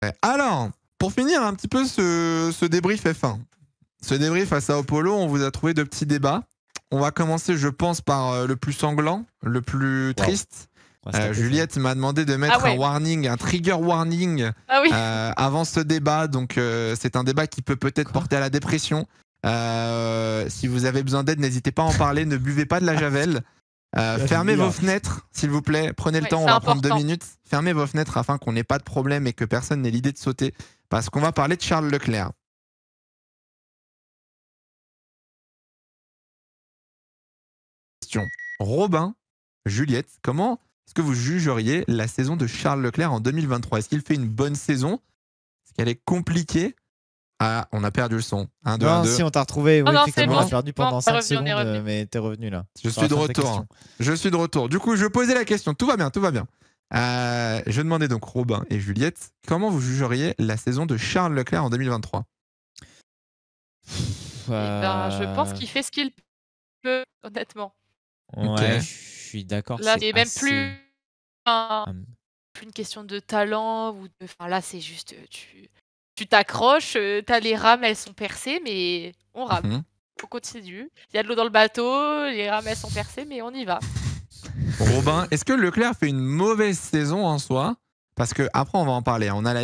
Ouais. Alors, pour finir un petit peu ce débrief F1, ce débrief à Sao Paulo, on vous a trouvé de petits débats. On va commencer, je pense, par le plus sanglant, le plus triste. Juliette m'a demandé de mettre un warning, un trigger warning avant ce débat. Donc, c'est un débat qui peut peut-être porter à la dépression. Si vous avez besoin d'aide, n'hésitez pas à en parler. Ne buvez pas de la javel. Fermez vos fenêtres, s'il vous plaît. Prenez le temps, on va prendre 2 minutes. Fermez vos fenêtres afin qu'on n'ait pas de problème et que personne n'ait l'idée de sauter. Parce qu'on va parler de Charles Leclerc. Robin, Juliette, comment est-ce que vous jugeriez la saison de Charles Leclerc en 2023? Est-ce qu'il fait une bonne saison? Est-ce qu'elle est compliquée? Ah, on a perdu le son. 1, 2, 1, 2. Si, on t'a retrouvé. Oui, effectivement, on a perdu pendant 5 revenu, secondes, mais t'es revenu là. Je suis de retour. Je suis de retour. Du coup, je posais la question. Tout va bien, tout va bien. Je demandais donc Robin et Juliette, comment vous jugeriez la saison de Charles Leclerc en 2023? Je pense qu'il fait ce qu'il peut, honnêtement. Ouais, je suis d'accord. Là, c'est même plus une question de talent ou de. Enfin, là, c'est juste tu t'accroches, t'as les rames, elles sont percées, mais on rame. On continue. Il y a de l'eau dans le bateau, les rames elles sont percées, mais on y va. Robin, est-ce que Leclerc fait une mauvaise saison en soi? Parce que après, on va en parler. On a la.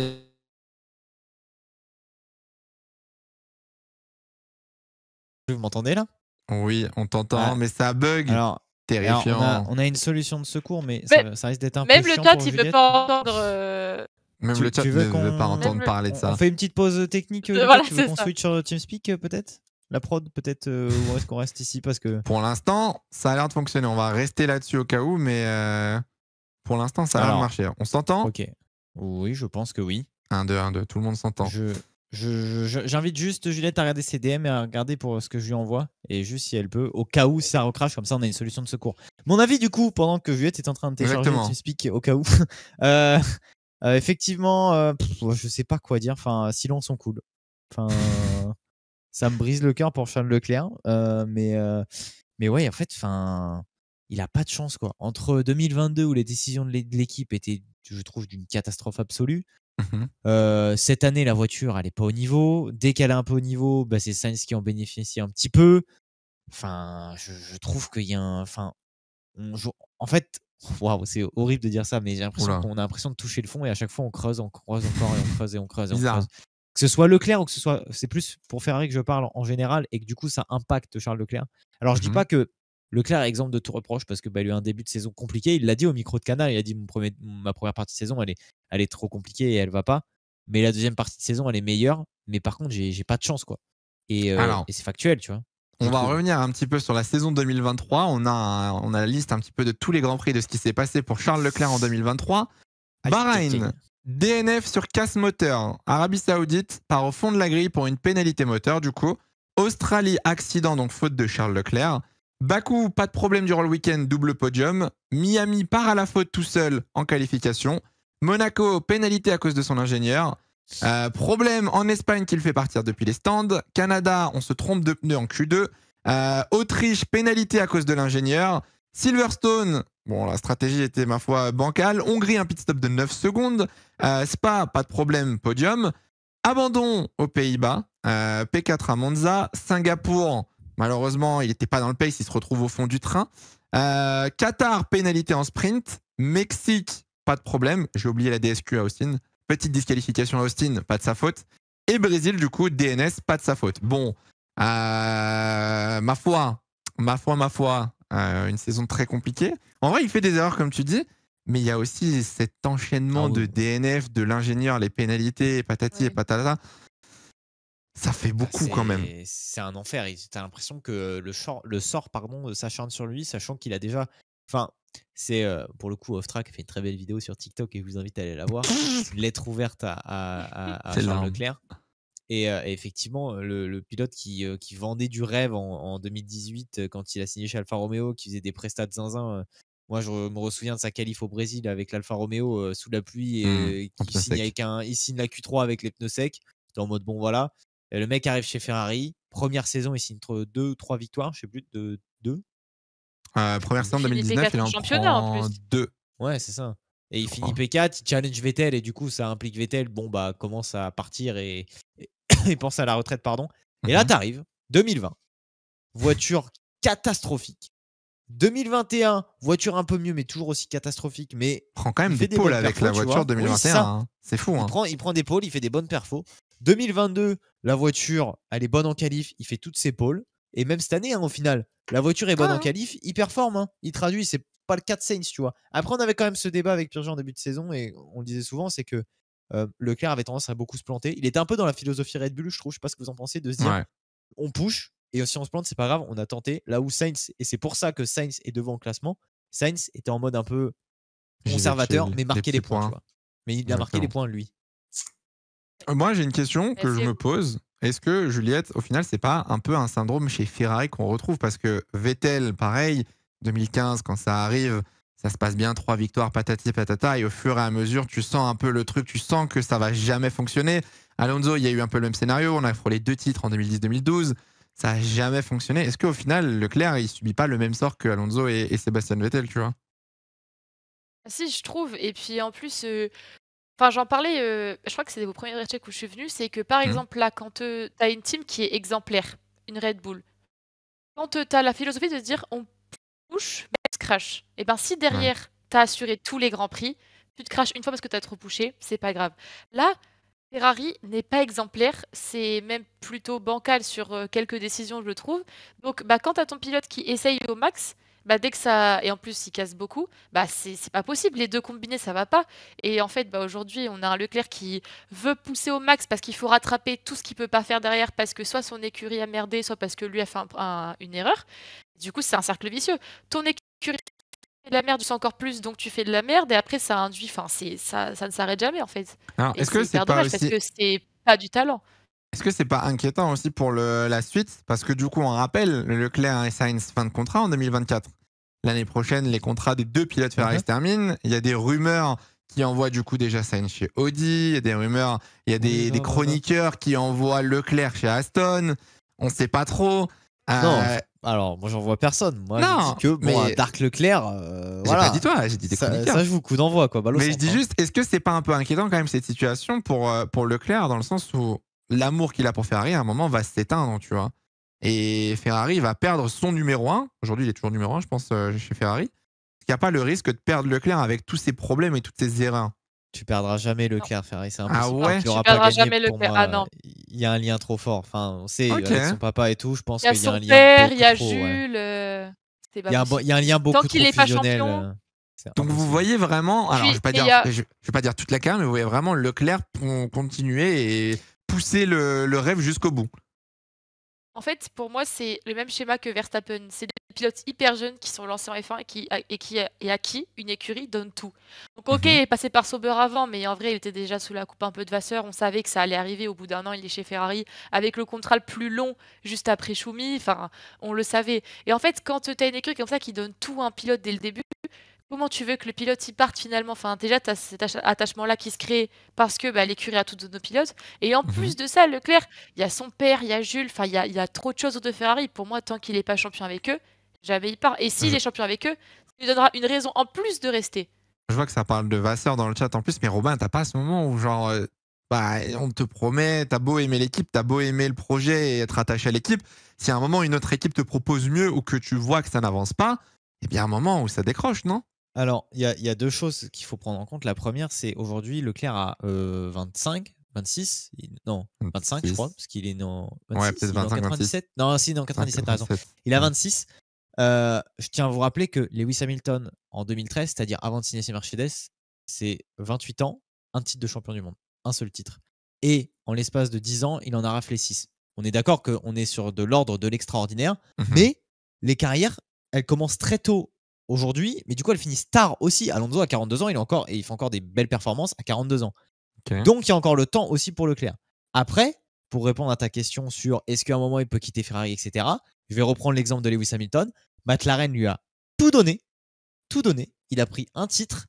Vous m'entendez là? Oui, on t'entend, mais ça bug. Alors, terrifiant. on a une solution de secours, mais ça risque d'être un peu même chiant le chat, pour il Juliette. veut pas entendre. Même le chat ne veut pas entendre parler de ça. On fait une petite pause technique. Voilà, tu veux qu'on switch sur TeamSpeak peut-être? La prod peut-être, ou est-ce qu'on reste ici parce que... Pour l'instant, ça a l'air de fonctionner. On va rester là-dessus au cas où, mais pour l'instant, ça a l'air de marcher. On s'entend? Ok. Oui, je pense que oui. 1, 2, 1, 2. Tout le monde s'entend. J'invite juste Juliette à regarder ses DM et à regarder pour ce que je lui envoie. Et juste si elle peut, au cas où ça recrache, comme ça on a une solution de secours. Mon avis du coup, pendant que Juliette est en train de télécharger TeamSpeak au cas où. Effectivement, je sais pas quoi dire. Enfin, silence sont cool. Enfin, ça me brise le cœur pour Charles Leclerc. Mais ouais, en fait, enfin, il a pas de chance quoi. Entre 2022 où les décisions de l'équipe étaient, je trouve, d'une catastrophe absolue. Cette année, la voiture, elle est pas au niveau. Dès qu'elle est un peu au niveau, bah, c'est Sainz qui en bénéficie un petit peu. Enfin, je trouve qu'il y a un. Enfin, en fait, waouh, c'est horrible de dire ça, mais j'ai l'impression qu'on a l'impression de toucher le fond et à chaque fois on creuse encore et on creuse et on creuse et on creuse. Que ce soit Leclerc ou que ce soit, c'est plus pour Ferrari que je parle en général et que du coup ça impacte Charles Leclerc. Alors je dis pas que Leclerc est exemple de tout reproche parce que il a eu un début de saison compliqué. Il l'a dit au micro de Canal, il a dit ma première partie de saison elle est trop compliquée et elle va pas. Mais la deuxième partie de saison elle est meilleure. Mais par contre j'ai pas de chance quoi. Et c'est factuel, tu vois. On va revenir un petit peu sur la saison 2023. On a la liste un petit peu de tous les grands prix de ce qui s'est passé pour Charles Leclerc en 2023. Bahreïn, DNF sur casse moteur. Arabie Saoudite part au fond de la grille pour une pénalité moteur du coup. Australie, accident, donc faute de Charles Leclerc. Bakou, pas de problème durant le week-end, double podium. Miami part à la faute tout seul en qualification. Monaco, pénalité à cause de son ingénieur. Problème en Espagne qu'il fait partir depuis les stands. Canada, on se trompe de pneu en Q2. Autriche, pénalité à cause de l'ingénieur. Silverstone, bon, la stratégie était, ma foi, bancale. Hongrie, un pit stop de 9 secondes. Spa, pas de problème, podium. Abandon aux Pays-Bas. P4 à Monza. Singapour, malheureusement, il n'était pas dans le pace, il se retrouve au fond du train. Qatar, pénalité en sprint. Mexique, pas de problème. J'ai oublié la DSQ à Austin. Petite disqualification à Austin, pas de sa faute. Et Brésil, du coup, DNS, pas de sa faute. Bon, ma foi, une saison très compliquée. En vrai, il fait des erreurs, comme tu dis, mais il y a aussi cet enchaînement de DNF, de l'ingénieur, les pénalités, patati et patata. Ça fait beaucoup quand même. C'est un enfer. Tu as l'impression que le sort s'acharne sur lui, sachant qu'il a déjà... Enfin, c'est pour le coup, Off-Track fait une très belle vidéo sur TikTok et je vous invite à aller la voir. Lettre ouverte à Charles Leclerc. Et effectivement, le pilote qui vendait du rêve en 2018 quand il a signé chez Alfa Romeo, qui faisait des prestats de zinzin. Moi, je me souviens de sa qualif au Brésil avec l'Alfa Romeo sous la pluie et il signe la Q3 avec les pneus secs. C'était en mode bon, voilà. Et le mec arrive chez Ferrari. Première saison, il signe 2 ou 3 victoires, je sais plus, deux. Première saison 2019, il en prend 2. Ouais, c'est ça. Et il finit P4, il challenge Vettel et du coup ça implique Vettel, commence à partir et pense à la retraite, pardon. Et là, t'arrives, 2020, voiture catastrophique. 2021, voiture un peu mieux, mais toujours aussi catastrophique. Mais prend quand même des pôles avec la voiture 2021. Oui, c'est fou. Il prend des pôles, il fait des bonnes perfos. 2022, la voiture, elle est bonne en qualif, il fait toutes ses pôles. Et même cette année, au final, la voiture est bonne en qualif, il performe. Il traduit, c'est pas le cas de Sainz, tu vois. Après, on avait quand même ce débat avec Pierre en début de saison et on le disait souvent, c'est que Leclerc avait tendance à beaucoup se planter. Il était un peu dans la philosophie Red Bull, je trouve. Je sais pas ce que vous en pensez, de se dire on push et si on se plante, c'est pas grave, on a tenté. Là où Sainz, et c'est pour ça que Sainz est devant au classement, Sainz était en mode un peu conservateur, mais marquer les points. Tu vois. Mais il a marqué les points, lui. Moi, j'ai une question que je me pose. Est-ce que, Juliette, au final, c'est pas un peu un syndrome chez Ferrari qu'on retrouve? Parce que Vettel, pareil, 2015, quand ça arrive, ça se passe bien, 3 victoires, patati patata, et au fur et à mesure, tu sens un peu le truc, tu sens que ça va jamais fonctionner. Alonso, il y a eu un peu le même scénario, on a frôlé 2 titres en 2010-2012, ça n'a jamais fonctionné. Est-ce qu'au final, Leclerc, il subit pas le même sort que Alonso et Sébastien Vettel, tu vois? Si, je trouve. Et puis en plus, enfin, j'en parlais, je crois que c'était vos premiers checks où je suis venue, c'est que par exemple, là, quand tu as une team qui est exemplaire, une Red Bull, quand tu as la philosophie de se dire on push, mais on se crash. Et ben si derrière, tu as assuré tous les grands prix, tu te crashes une fois parce que tu as trop pushé, c'est pas grave. Là, Ferrari n'est pas exemplaire, c'est même plutôt bancal sur quelques décisions, je trouve. Donc, quand tu as ton pilote qui essaye au max, dès que ça. Et en plus, il casse beaucoup, c'est pas possible. Les deux combinés, ça va pas. Et en fait, aujourd'hui, on a un Leclerc qui veut pousser au max parce qu'il faut rattraper tout ce qu'il peut pas faire derrière parce que soit son écurie a merdé, soit parce que lui a fait une erreur. Du coup, c'est un cercle vicieux. Ton écurie fait de la merde, tu fais encore plus, donc tu fais de la merde, et après, ça induit. Enfin, ça ne s'arrête jamais, en fait. Alors, Et est-ce que c'est c'est hyper pas dommage aussi... parce que c'est pas du talent. Est-ce que c'est pas inquiétant aussi pour la suite? Parce que du coup, on rappelle, Leclerc et Sainz fin de contrat en 2024. L'année prochaine, les contrats des 2 pilotes Ferrari se terminent. Il y a des rumeurs qui envoient du coup déjà Sainz chez Audi. Il y a des rumeurs, il y a des chroniqueurs qui envoient Leclerc chez Aston. On sait pas trop. Non, alors moi j'en vois personne. Moi non, je dis que Dark Leclerc, j'ai voilà. pas dit toi, j'ai dit des chroniqueurs. Ça joue coup d'envoi quoi. Mais je dis juste, est-ce que c'est pas un peu inquiétant quand même cette situation pour Leclerc dans le sens où l'amour qu'il a pour Ferrari à un moment va s'éteindre, tu vois. Et Ferrari va perdre son numéro 1. Aujourd'hui, il est toujours numéro 1, je pense, chez Ferrari. Est-ce qu'il n'y a pas le risque de perdre Leclerc avec tous ses problèmes et toutes ses erreurs? Tu perdras jamais Leclerc, Ferrari, c'est impossible. Ah ouais? Tu perdras jamais Leclerc. Ah non. Il y a un lien trop fort. Enfin, on sait, avec son papa et tout, je pense qu'il y a un lien père, beaucoup il y a trop, Jules. Il y a un lien beaucoup trop fusionnel. Donc vous voyez vraiment, alors je vais pas dire toute la carrière, mais vous voyez vraiment Leclerc continuer et pousser le rêve jusqu'au bout. En fait, pour moi, c'est le même schéma que Verstappen. C'est des pilotes hyper jeunes qui sont lancés en F1 et à qui une écurie donne tout. Donc ok, il est passé par Sauber avant, mais en vrai, il était déjà sous la coupe un peu de Vasseur. On savait que ça allait arriver. Au bout d'un an, il est chez Ferrari avec le contrat le plus long juste après Schumi. Enfin, on le savait. Et en fait, quand tu as une écurie comme ça qui donne tout à un pilote dès le début, comment tu veux que le pilote y parte finalement? Enfin, déjà, tu as cet attachement-là qui se crée parce que l'écurie a tout de nos pilotes. Et en plus de ça, Leclerc, il y a son père, il y a Jules, enfin, il y a trop de choses autour de Ferrari. Pour moi, tant qu'il n'est pas champion avec eux, jamais il part. Et s'il est champion avec eux, ça lui donnera une raison en plus de rester. Je vois que ça parle de Vasseur dans le chat en plus, mais Robin, t'as pas ce moment où genre, on te promet, t'as beau aimer l'équipe, t'as beau aimer le projet et être attaché à l'équipe, si à un moment une autre équipe te propose mieux ou que tu vois que ça n'avance pas, il y a un moment où ça décroche, non? Alors, il y a deux choses qu'il faut prendre en compte. La première, c'est aujourd'hui, Leclerc a 25, 26, non, 25, je crois, parce qu'il est né en 26, ouais, peut-être 25, 97. 26. Non, si, non, 97, t'as raison. Il a 26. Je tiens à vous rappeler que Lewis Hamilton, en 2013, c'est-à-dire avant de signer ses Mercedes, c'est 28 ans, un titre de champion du monde, un seul titre. Et en l'espace de 10 ans, il en a raflé 6. On est d'accord qu'on est sur de l'ordre de l'extraordinaire, mais les carrières, elles commencent très tôt aujourd'hui, mais du coup, elles finissent tard aussi. Alonso, à 42 ans, il fait encore des belles performances à 42 ans. Okay. Donc, il y a encore le temps aussi pour Leclerc. Après, pour répondre à ta question sur est-ce qu'à un moment, il peut quitter Ferrari, etc., je vais reprendre l'exemple de Lewis Hamilton. McLaren lui a tout donné. Tout donné. Il a pris un titre.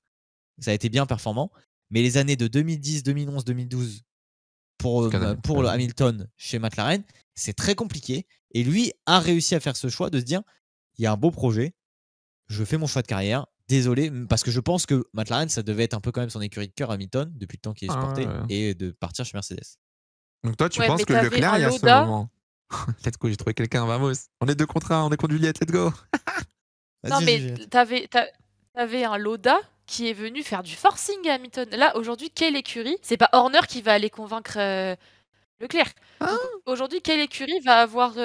Ça a été bien performant. Mais les années de 2010, 2011, 2012 pour le Hamilton chez McLaren, c'est très compliqué. Et lui a réussi à faire ce choix de se dire il y a un beau projet. Je fais mon choix de carrière, désolé, parce que je pense que McLaren, ça devait être un peu quand même son écurie de cœur, Hamilton, depuis le temps qu'il est supporté, et de partir chez Mercedes. Donc toi, tu Ouais, penses mais que t'avais Leclerc, un il y a ce Loda. moment. Let's go, j'ai trouvé quelqu'un, vamos. On est 2 contre 1, on est contre Juliette, let's go. Non, Vas-y, mais Juliette. t'avais un Loda qui est venu faire du forcing à Hamilton. Là, aujourd'hui, quelle écurie? C'est pas Horner qui va aller convaincre Leclerc. Ah. Donc aujourd'hui, quelle écurie va avoir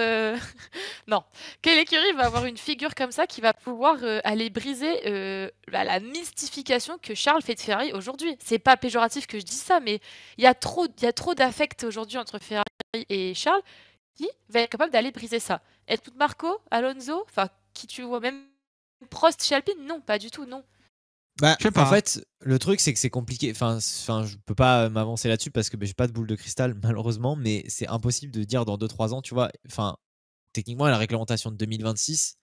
non, quelle écurie va avoir une figure comme ça qui va pouvoir aller briser la mystification que Charles fait de Ferrari aujourd'hui? C'est pas péjoratif que je dis ça, mais il y a trop d'affect aujourd'hui entre Ferrari et Charles qui va être capable d'aller briser ça. Est-ce Marco, Alonso, enfin qui tu vois même Prost chez Alpine? Non, pas du tout, non. Bah, Je sais pas. en fait, le truc, c'est que c'est compliqué. Enfin, je peux pas m'avancer là-dessus parce que j'ai pas de boule de cristal, malheureusement, mais c'est impossible de dire dans 2-3 ans, tu vois. Enfin, techniquement, la réglementation de 2026,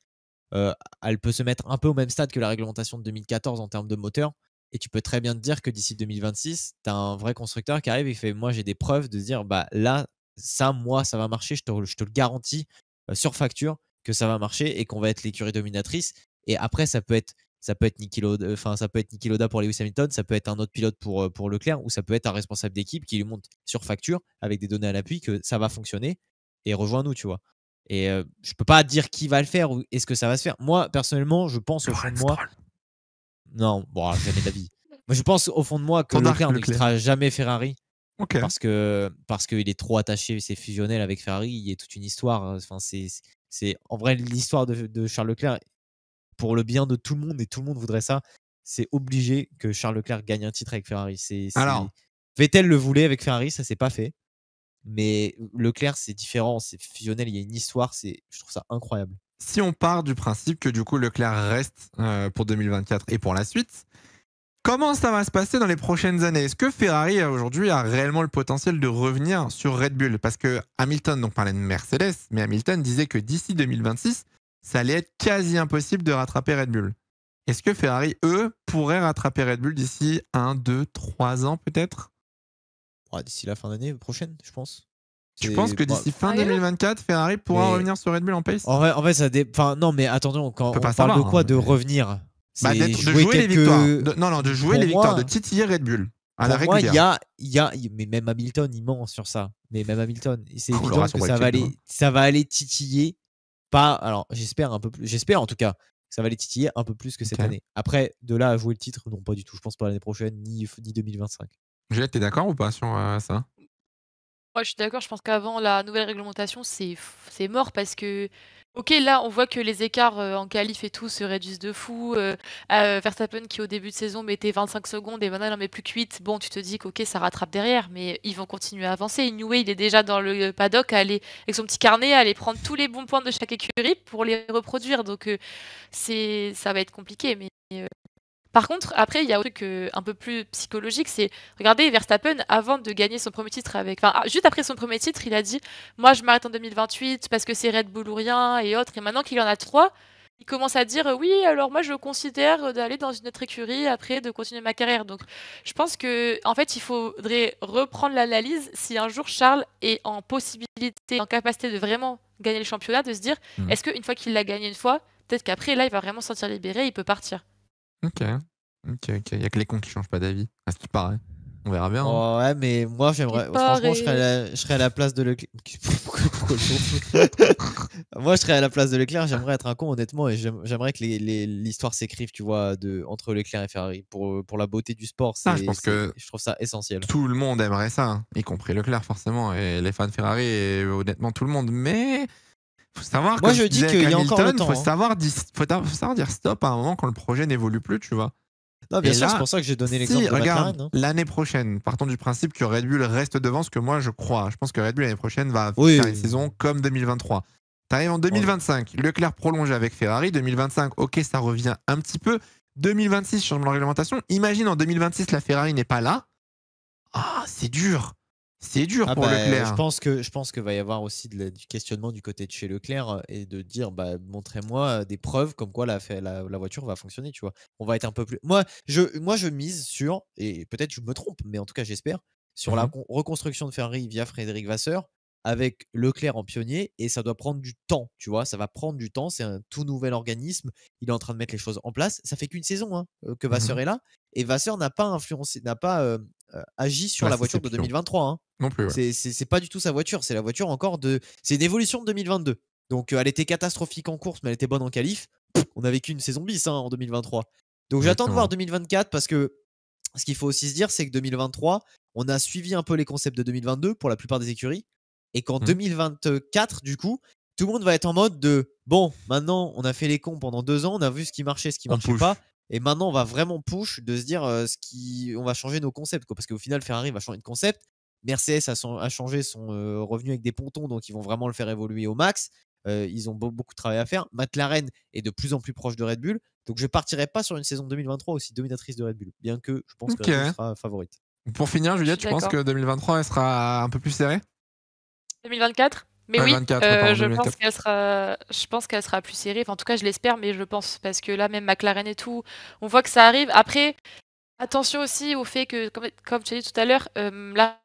elle peut se mettre un peu au même stade que la réglementation de 2014 en termes de moteur. Et tu peux très bien te dire que d'ici 2026, tu as un vrai constructeur qui arrive et fait moi, j'ai des preuves de se dire bah là, ça, moi, ça va marcher, je te le garantis sur facture que ça va marcher et qu'on va être l'écurie dominatrice. Et après, ça peut être Niki Lauda, enfin ça peut être Niki Lauda pour Lewis Hamilton, ça peut être un autre pilote pour Leclerc, ou ça peut être un responsable d'équipe qui lui montre sur facture avec des données à l'appui que ça va fonctionner et rejoins-nous, tu vois. Et je peux pas dire qui va le faire ou est-ce que ça va se faire. Moi, personnellement, je pense au fond de moi. Non, bon, jamais de la vie. Moi, je pense au fond de moi que Leclerc ne quittera jamais Ferrari. Ok. Parce qu'il est trop attaché, c'est fusionnel avec Ferrari, il y a toute une histoire. Enfin, c'est en vrai l'histoire de Charles Leclerc pour le bien de tout le monde et tout le monde voudrait ça. C'est obligé que Charles Leclerc gagne un titre avec Ferrari. Alors. Vettel le voulait avec Ferrari, ça s'est pas fait. Mais Leclerc, c'est différent, c'est fusionnel, il y a une histoire, je trouve ça incroyable. Si on part du principe que du coup Leclerc reste pour 2024 et pour la suite, comment ça va se passer dans les prochaines années? Est-ce que Ferrari aujourd'hui a réellement le potentiel de revenir sur Red Bull? Parce que Hamilton donc parlait de Mercedes, mais Hamilton disait que d'ici 2026, ça allait être quasi impossible de rattraper Red Bull. Est-ce que Ferrari, eux, pourraient rattraper Red Bull d'ici 1, 2, 3 ans peut-être? D'ici la fin d'année prochaine, je pense. Tu penses que d'ici fin 2024, Ferrari pourra revenir sur Red Bull en pace? En vrai, ça dépend. Non, mais attendons, quand on parle savoir, de quoi hein, de revenir? De jouer les victoires. Non, de jouer les victoires, de titiller Red Bull. À la moi, régulière. Mais même Hamilton, il ment sur ça. Mais même Hamilton, c'est Oh, évident que ça va aller titiller. Pas, alors j'espère un peu plus. J'espère en tout cas que ça va aller titiller un peu plus que cette année. Après, de là à jouer le titre, non, pas du tout. Je pense pas l'année prochaine, ni 2025. Juliette, t'es d'accord ou pas sur ça? Moi, je suis d'accord, je pense qu'avant la nouvelle réglementation, c'est mort parce que, ok, là, on voit que les écarts en qualif et tout se réduisent de fou. Verstappen qui, au début de saison, mettait 25 secondes et maintenant, il en met plus que 8. Bon, tu te dis qu'ok, ça rattrape derrière, mais ils vont continuer à avancer. Inoue, il est déjà dans le paddock à aller, avec son petit carnet, à aller prendre tous les bons points de chaque écurie pour les reproduire. Donc, ça va être compliqué, mais. Par contre, après, il y a un truc un peu plus psychologique, c'est, regardez, Verstappen, avant de gagner son premier titre juste après son premier titre, il a dit « Moi, je m'arrête en 2028 parce que c'est Red Bull ou rien et autres. » Et maintenant qu'il en a 3, il commence à dire « Oui, alors moi, je considère d'aller dans une autre écurie après, de continuer ma carrière. » Donc, je pense que en fait, il faudrait reprendre l'analyse si un jour Charles est en possibilité, en capacité de vraiment gagner le championnat, de se dire « Est-ce qu'une fois qu'il l'a gagné une fois, peut-être qu'après, là, il va vraiment se sentir libéré, il peut partir. » Ok. Il n'y a que les cons qui changent pas d'avis, à ce qui paraît. On verra bien. Oh, ouais, mais moi, j'aimerais. Franchement, je serais à la place de Leclerc. Moi, je serais à la place de Leclerc. J'aimerais être un con, honnêtement, et j'aimerais que l'histoire s'écrive, tu vois, entre Leclerc et Ferrari. Pour la beauté du sport, je trouve ça essentiel. Tout le monde aimerait ça, y compris Leclerc, forcément, et les fans de Ferrari, et honnêtement, tout le monde. Mais. Faut savoir, moi je dis qu'il y a encore le temps. Faut savoir dire stop à un moment quand le projet n'évolue plus, tu vois. Non, bien sûr, c'est pour ça que j'ai donné l'exemple de regarde, McLaren. L'année prochaine, partons du principe que Red Bull reste devant, ce que moi je crois. Je pense que Red Bull l'année prochaine va faire une saison comme 2023. T'arrives en 2025, Leclerc prolonge avec Ferrari. 2025, ok, ça revient un petit peu. 2026, changement de réglementation. Imagine en 2026, la Ferrari n'est pas là. Ah, c'est dur. C'est dur pour Leclerc. Je pense que va y avoir aussi du questionnement du côté de chez Leclerc et de dire montrez-moi des preuves comme quoi la voiture va fonctionner, tu vois. On va être un peu plus. Moi, je mise sur, et peut-être je me trompe, mais en tout cas j'espère, sur la reconstruction de Ferrari via Frédéric Vasseur avec Leclerc en pionnier et ça doit prendre du temps, tu vois. Ça va prendre du temps. C'est un tout nouvel organisme. Il est en train de mettre les choses en place. Ça fait qu'une saison hein, que Vasseur est là et Vasseur n'a pas influencé, n'a pas agi sur la voiture de 2023. Hein. Non plus. Ouais. C'est pas du tout sa voiture. C'est la voiture encore de. C'est une évolution de 2022. Donc elle était catastrophique en course, mais elle était bonne en qualif. On a vécu une saison bis hein, en 2023. Donc j'attends de voir 2024 parce que ce qu'il faut aussi se dire, c'est que 2023, on a suivi un peu les concepts de 2022 pour la plupart des écuries. Et qu'en 2024, du coup, tout le monde va être en mode de bon, maintenant, on a fait les cons pendant 2 ans, on a vu ce qui marchait, ce qui marchait pas. Et maintenant, on va vraiment push de se dire on va changer nos concepts. Quoi, parce qu'au final, Ferrari va changer de concept. Mercedes a changé son revenu avec des pontons, donc ils vont vraiment le faire évoluer au max. Ils ont beaucoup de travail à faire. McLaren est de plus en plus proche de Red Bull. Donc je ne partirai pas sur une saison 2023 aussi dominatrice de Red Bull, bien que je pense que Red Bull sera favorite. Pour finir, Juliette, tu penses que 2023 elle sera un peu plus serrée 2024 mais oui, 24, je pense qu'elle sera plus serrée. Enfin, en tout cas, je l'espère, mais je pense parce que là, même McLaren et tout, on voit que ça arrive. Après, attention aussi au fait que, comme tu as dit tout à l'heure, là.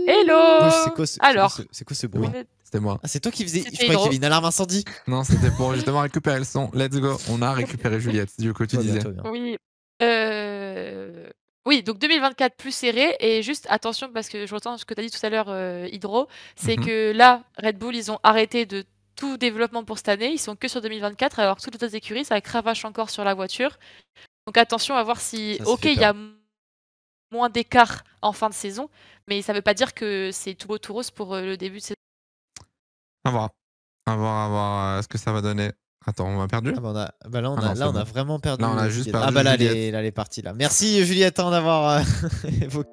Hello. C'est quoi ce bruit? C'était moi. Ah, c'est toi qui faisais. Je croyais qu'il y avait une alarme incendie. Non, c'était pour justement récupérer le son. Let's go. On a récupéré Juliette, du coup, tu disais. Oui. Oui, donc 2024 plus serré. Et juste attention, parce que je retiens ce que tu as dit tout à l'heure, Hydro, c'est que là, Red Bull, ils ont arrêté de tout développement pour cette année. Ils sont que sur 2024, alors que toutes les autres écuries, ça cravache encore sur la voiture. Donc attention à voir si. Ok, il y a moins d'écart en fin de saison, mais ça ne veut pas dire que c'est tout beau tout rose pour le début de saison. À voir. À voir ce que ça va donner. Attends, on a perdu là, on a vraiment perdu. Là, on a juste perdu. Ah, bah là, elle est partie. Là. Merci, Juliette, d'avoir évoqué.